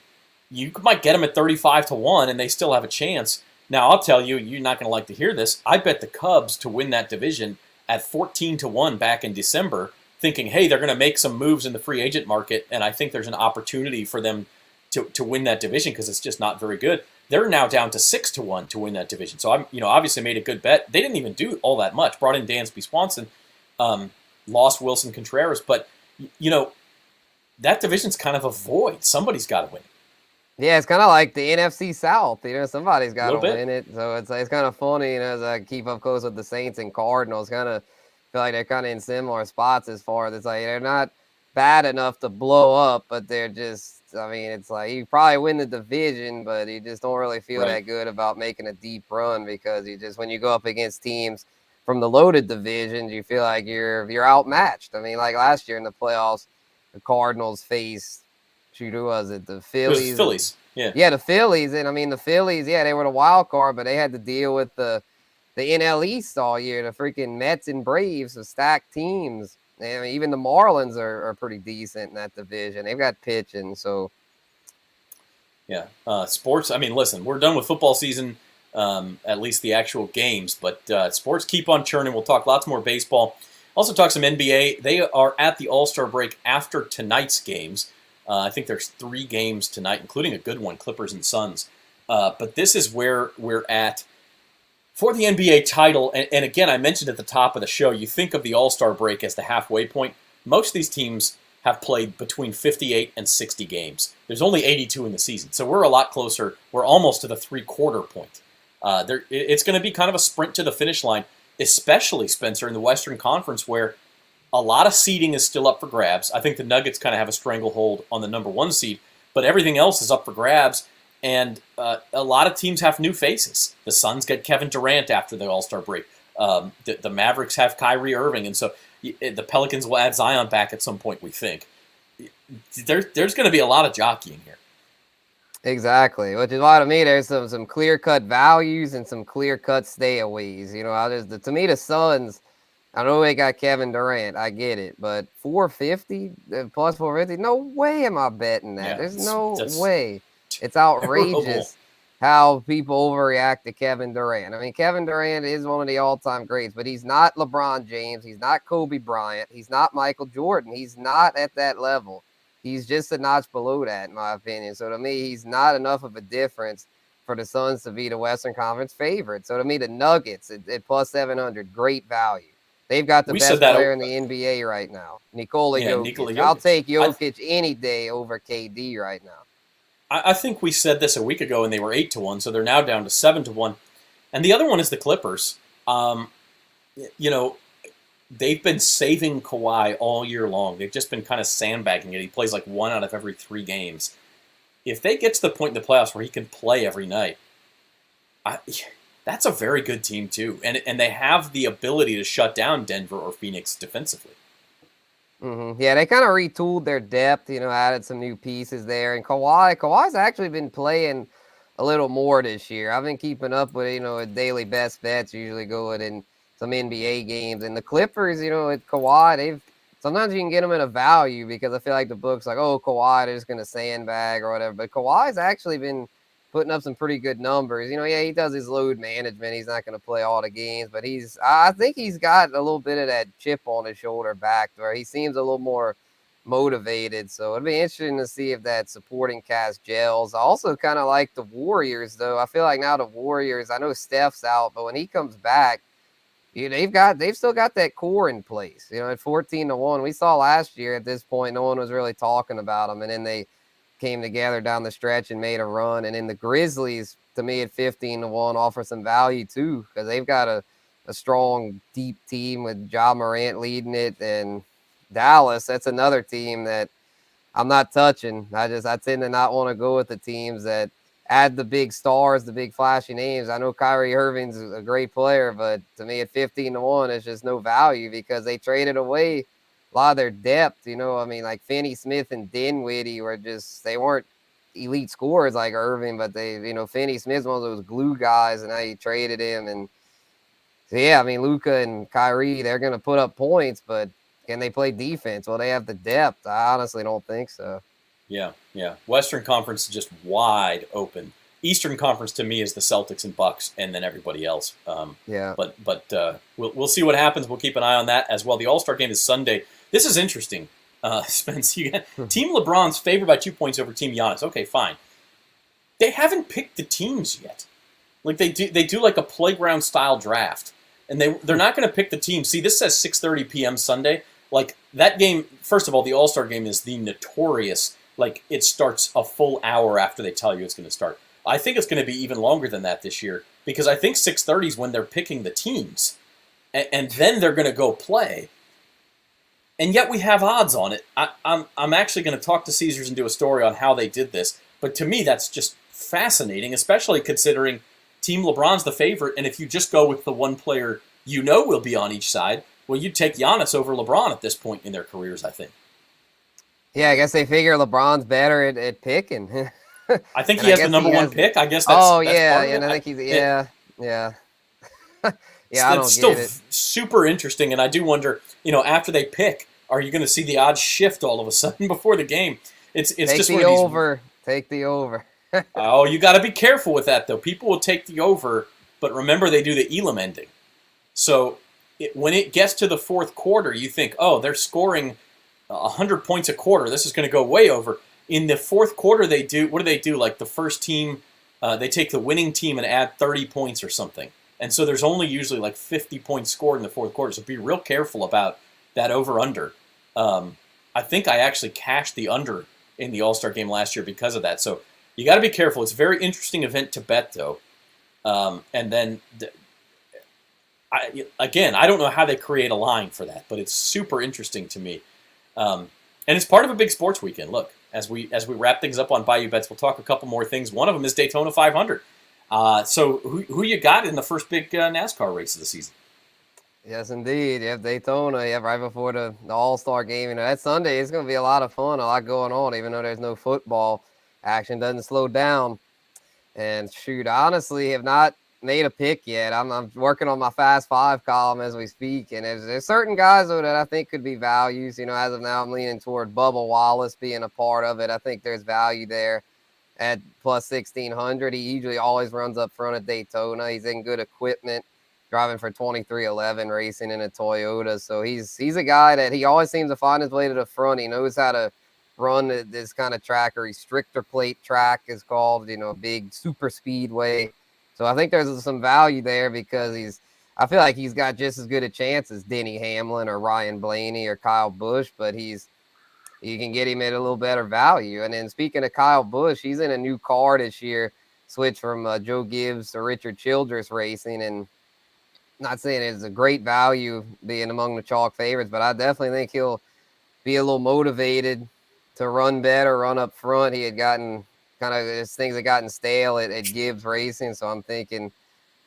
you might get them at 35 to 1, and they still have a chance. Now, I'll tell you, you're not going to like to hear this. I bet the Cubs to win that division at 14 to 1 back in December, thinking, hey, they're going to make some moves in the free agent market, and I think there's an opportunity for them to win that division because it's just not very good. They're now down to 6 to 1 to win that division. So I'm, obviously made a good bet. They didn't even do all that much. Brought in Dansby Swanson. Lost Wilson Contreras, but that division's kind of a void. Somebody's got to win it. Yeah, it's kind of like the NFC South. Somebody's got to win it. So it's kind of funny. As I keep up close with the Saints and Cardinals, kind of feel like they're kind of in similar spots as far as they're not bad enough to blow up, but they're just. It's like you probably win the division, but you just don't really feel that good about making a deep run because when you go up against teams from the loaded divisions, you feel like you're outmatched. Like last year in the playoffs, the Cardinals faced, who was it? The Phillies. It was Phillies. Yeah, the Phillies. And the Phillies, they were the wild card, but they had to deal with the NL East all year. The freaking Mets and Braves are stacked teams. And even the Marlins are pretty decent in that division. They've got pitching, so. Yeah, sports. Listen, we're done with football season. At least the actual games, but sports keep on churning. We'll talk lots more baseball. Also talk some NBA. They are at the All-Star break after tonight's games. I think there's 3 games tonight, including a good one, Clippers and Suns. But this is where we're at for the NBA title. And again, I mentioned at the top of the show, you think of the All-Star break as the halfway point. Most of these teams have played between 58 and 60 games. There's only 82 in the season, so we're a lot closer. We're almost to the three-quarter point. It's going to be kind of a sprint to the finish line, especially, Spencer, in the Western Conference where a lot of seeding is still up for grabs. I think the Nuggets kind of have a stranglehold on the number 1 seed, but everything else is up for grabs, and a lot of teams have new faces. The Suns get Kevin Durant after the All-Star break. The Mavericks have Kyrie Irving, and so the Pelicans will add Zion back at some point, we think. There's going to be a lot of jockeying here. Exactly, which is why to me there's some clear-cut values and some clear-cut stayaways. To me the Suns, I know they got Kevin Durant, I get it, but 450 plus 450, no way am I betting that. There's no way. It's outrageous how people overreact to Kevin Durant. Kevin Durant is one of the all-time greats, but he's not LeBron James, he's not Kobe Bryant, he's not Michael Jordan, he's not at that level. He's just a notch below that, in my opinion. So to me, he's not enough of a difference for the Suns to be the Western Conference favorite. So to me, the Nuggets at plus 700, great value. They've got the best player in the NBA right now, Nikola Jokic. I'll take Jokic any day over KD right now. I think we said this a week ago, and they were 8 to 1, so they're now down to 7 to 1. And the other one is the Clippers. They've been saving Kawhi all year long. They've just been kind of sandbagging it. He plays like 1 out of every 3 games. if they get to the point in the playoffs where he can play every night, that's a very good team too, and they have the ability to shut down Denver or Phoenix defensively. Mm-hmm. Yeah, they kind of retooled their depth, added some new pieces there. And Kawhi's actually been playing a little more this year. I've been keeping up with, a daily best bets, usually going in some NBA games. And the Clippers, with Kawhi, sometimes you can get them at a value because I feel like the book's like, oh, Kawhi, they're just going to sandbag or whatever. But Kawhi's actually been putting up some pretty good numbers. Yeah, he does his load management. He's not going to play all the games, but I think he's got a little bit of that chip on his shoulder back where he seems a little more motivated. So it'd be interesting to see if that supporting cast gels. I also kind of like the Warriors, though. I feel like now the Warriors, I know Steph's out, but when he comes back, they've still got that core in place. At 14-1, we saw last year at this point, no one was really talking about them, and then they came together down the stretch and made a run. And then the Grizzlies, to me, at 15-1, offer some value too, because they've got a strong, deep team with Ja Morant leading it. And Dallas, that's another team that I'm not touching. I tend to not want to go with the teams that add the big stars, the big flashy names. I know Kyrie Irving's a great player, but to me, at 15-1, it's just no value because they traded away a lot of their depth, like Finney Smith and Dinwiddie they weren't elite scorers like Irving, but Finney Smith's one of those glue guys, and now you traded him. And so, yeah, Luka and Kyrie, they're going to put up points, but can they play defense? Well, they have the depth. I honestly don't think so. Yeah. Western Conference is just wide open. Eastern Conference to me is the Celtics and Bucks, and then everybody else. But we'll see what happens. We'll keep an eye on that as well. The All-Star game is Sunday. This is interesting, Spence. You got Team LeBron's favored by 2 points over Team Giannis. Okay, fine. They haven't picked the teams yet. Like they do like a playground style draft, and they're not going to pick the team. See, this says 6:30 p.m. Sunday. Like that game. First of all, the All-Star game is the notorious. Like it starts a full hour after they tell you it's going to start. I think it's going to be even longer than that this year because I think 6:30 is when they're picking the teams, and then they're going to go play. And yet we have odds on it. I'm actually going to talk to Caesars and do a story on how they did this. But to me, that's just fascinating, especially considering Team LeBron's the favorite. And if you just go with the one player will be on each side, well, you'd take Giannis over LeBron at this point in their careers, I think. Yeah, I guess they figure LeBron's better at picking. I think he has the number one pick. I guess that's part of it. And I think he's yeah. Yeah, I don't still get it. Super interesting, and I do wonder, after they pick, are you going to see the odds shift all of a sudden before the game? It's Take just the one of these. over. Take the over. Oh, you got to be careful with that, though. People will take the over, but remember they do the Elam ending. So when it gets to the fourth quarter, you think, oh, they're scoring 100 points a quarter. This is going to go way over. In the fourth quarter, what do they do? Like the first team, they take the winning team and add 30 points or something. And so there's only usually like 50 points scored in the fourth quarter. So be real careful about that over-under. I think I actually cashed the under in the All-Star game last year because of that. So you got to be careful. It's a very interesting event to bet, though. And then, I don't know how they create a line for that, but it's super interesting to me. And it's part of a big sports weekend. Look, as we wrap things up on Bayou Bets, we'll talk a couple more things. One of them is Daytona 500. So who you got in the first big NASCAR race of the season? Yes, indeed. You have Daytona. You have right before the All-Star game. That Sunday is going to be a lot of fun, a lot going on, even though there's no football. Action doesn't slow down. And shoot, I honestly have not made a pick yet. I'm working on my Fast Five column as we speak. And there's certain guys, though, that I think could be values. As of now, I'm leaning toward Bubba Wallace being a part of it. I think there's value there at plus 1,600. He usually always runs up front at Daytona. He's in good equipment, driving for 2311, racing in a Toyota. So he's a guy that he always seems to find his way to the front. He knows how to run this kind of track, or restrictor plate track is called, a big super speedway. So I think there's some value there because I feel like he's got just as good a chance as Denny Hamlin or Ryan Blaney or Kyle Busch, but you can get him at a little better value. And then speaking of Kyle Busch, he's in a new car this year, switched from Joe Gibbs to Richard Childress Racing. And not saying it's a great value being among the chalk favorites, but I definitely think he'll be a little motivated to run better, run up front. He had gotten kind of as things have gotten stale at Gibbs Racing. So I'm thinking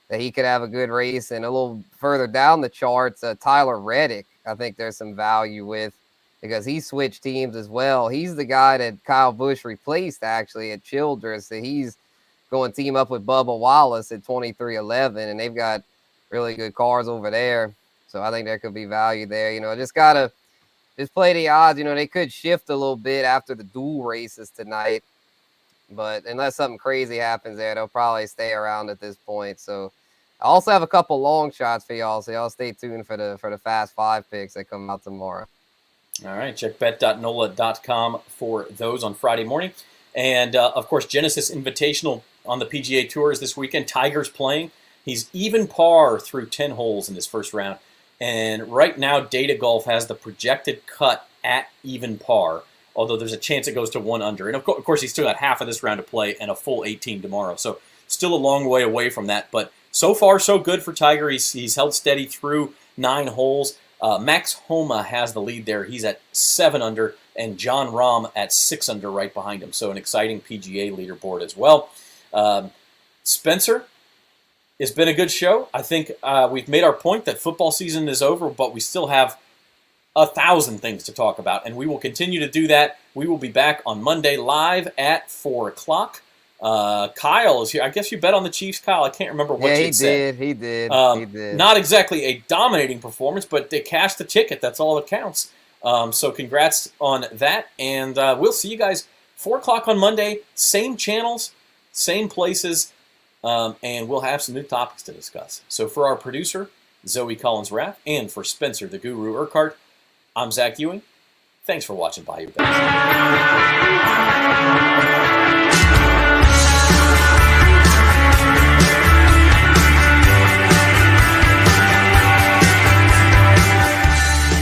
that he could have a good race. And a little further down the charts, Tyler Reddick, I think there's some value with, because he switched teams as well. He's the guy that Kyle Busch replaced actually at Childress. So he's going to team up with Bubba Wallace at 23-11, and they've got really good cars over there. So I think there could be value there. Just got to just play the odds. They could shift a little bit after the dual races tonight. But unless something crazy happens there, they'll probably stay around at this point. So I also have a couple long shots for y'all. So y'all stay tuned for the Fast 5 picks that come out tomorrow. All right, check bet.NOLA.com for those on Friday morning. And, of course, Genesis Invitational on the PGA Tours this weekend. Tiger's playing. He's even par through 10 holes in this first round. And right now, Data Golf has the projected cut at even par, although there's a chance it goes to 1 under. And, of course, he's still got half of this round to play and a full 18 tomorrow. So still a long way away from that. But so far, so good for Tiger. He's held steady through 9 holes. Max Homa has the lead there. He's at 7 under, and John Rahm at 6 under right behind him. So an exciting PGA leaderboard as well. Spencer, it's been a good show. I think we've made our point that football season is over, but we still have 1,000 things to talk about, and we will continue to do that. We will be back on Monday live at 4 o'clock. Kyle is here. I guess you bet on the Chiefs, Kyle. I can't remember what you said. He did. Not exactly a dominating performance, but they cashed the ticket. That's all that counts. So congrats on that. And we'll see you guys 4 o'clock on Monday. Same channels, same places, and we'll have some new topics to discuss. So for our producer, Zoe Collins-Rath, and for Spencer the Guru Urquhart, I'm Zach Ewing. Thanks for watching Bayou Bets.